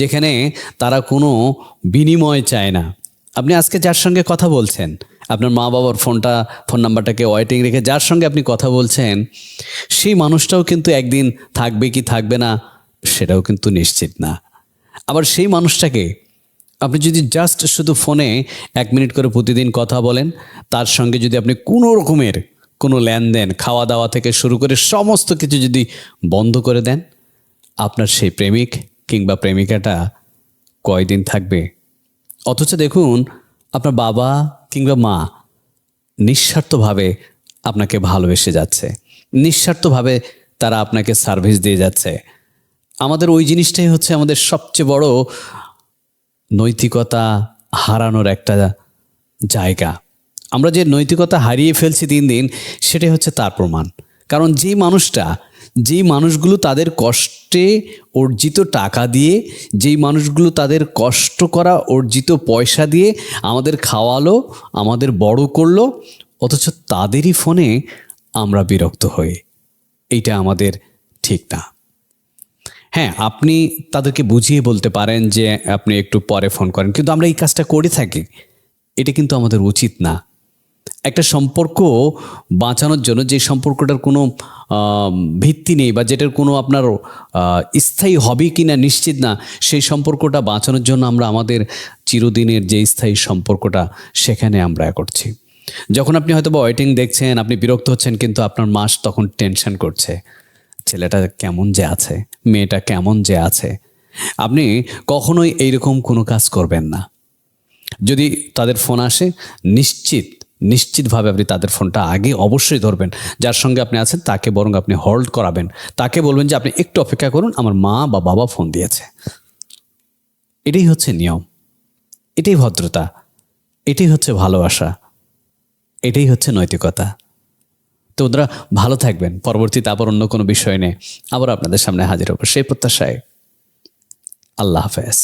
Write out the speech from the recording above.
যেখানে তারা কোনো বিনিময় চায় না। আপনি আজকে যার সঙ্গে কথা বলছেন, আপনার মা বাবার ফোন নাম্বারটাকে ওয়েটিং রেখে যার সঙ্গে আপনি কথা বলছেন, সেই মানুষটাও কিন্তু একদিন থাকবে কি থাকবে না সেটাও কিন্তু নিশ্চিত না। আবার সেই মানুষটাকে আপনি যদি জাস্ট শুধু ফোনে 1 মিনিট করে প্রতিদিন কথা বলেন, তার সঙ্গে যদি আপনি কোনো রকমের কোনো লেনদেন, খাওয়া দাওয়া থেকে শুরু করে সমস্ত কিছু যদি বন্ধ করে দেন, আপনার সেই প্রেমিক কিংবা প্রেমিকাটা কয়দিন থাকবে? অথচ দেখুন, আপনার বাবা কিংবা মা নিঃস্বার্থভাবে আপনাকে ভালোবেসে যাচ্ছে, নিঃস্বার্থভাবে তারা আপনাকে সার্ভিস দিয়ে যাচ্ছে। আমাদের ওই জিনিসটাই হচ্ছে আমাদের সবচেয়ে বড় নৈতিকতা হারানোর একটা জায়গা। আমরা যে নৈতিকতা হারিয়ে ফেলছি দিন দিন, সেটাই হচ্ছে তার প্রমাণ। কারণ যেই মানুষগুলো তাদের কষ্টে অর্জিত টাকা দিয়ে, যেই মানুষগুলো তাদের কষ্ট করা অর্জিত পয়সা দিয়ে আমাদের খাওয়ালো, আমাদের বড় করলো, অথচ তাদেরই ফোনে আমরা বিরক্ত হই। এইটা আমাদের ঠিক না। হ্যাঁ, আপনি তাদেরকে বুঝিয়ে বলতে পারেন যে আপনি একটু পরে ফোন করেন, কিন্তু আমরা এই কাজটা করে থাকি। এটা কিন্তু আমাদের উচিত না। একটা সম্পর্ক বাঁচানোর জন্য, যে সম্পর্কটার কোনো ভিত্তি নেই বা যেটার কোনো আপনার স্থায়ী হবে কি না নিশ্চিত না, সেই সম্পর্কটা বাঁচানোর জন্য আমরা আমাদের চিরদিনের যে স্থায়ী সম্পর্কটা সেখানে আমরা করছি। যখন আপনি হয়তো বা ওয়েটিং দেখছেন, আপনি বিরক্ত হচ্ছেন, কিন্তু আপনার মাস তখন টেনশন করছে, ছেলেটা কেমন যে আছে, মেয়েটা কেমন যে আছে। আপনি কখনোই এইরকম কোনো কাজ করবেন না। যদি তাদের ফোন আসে, নিশ্চিতভাবে আপনি তাদের ফোনটা আগে অবশ্যই ধরবেন। যার সঙ্গে আপনি আছেন তাকে বরং আপনি হোল্ড করাবেন, তাকে বলবেন যে আপনি একটু অপেক্ষা করুন, আমার মা বা বাবা ফোন দিয়েছে। এটাই হচ্ছে নিয়ম, এটাই ভদ্রতা, এটাই হচ্ছে ভালোবাসা, এটাই হচ্ছে নৈতিকতা। তো ওরা ভালো থাকবেন। পরবর্তীতে আবার অন্য কোনো বিষয় নিয়ে আবার আপনাদের সামনে হাজির হবো, সেই প্রত্যাশায়। আল্লাহ হাফেজ।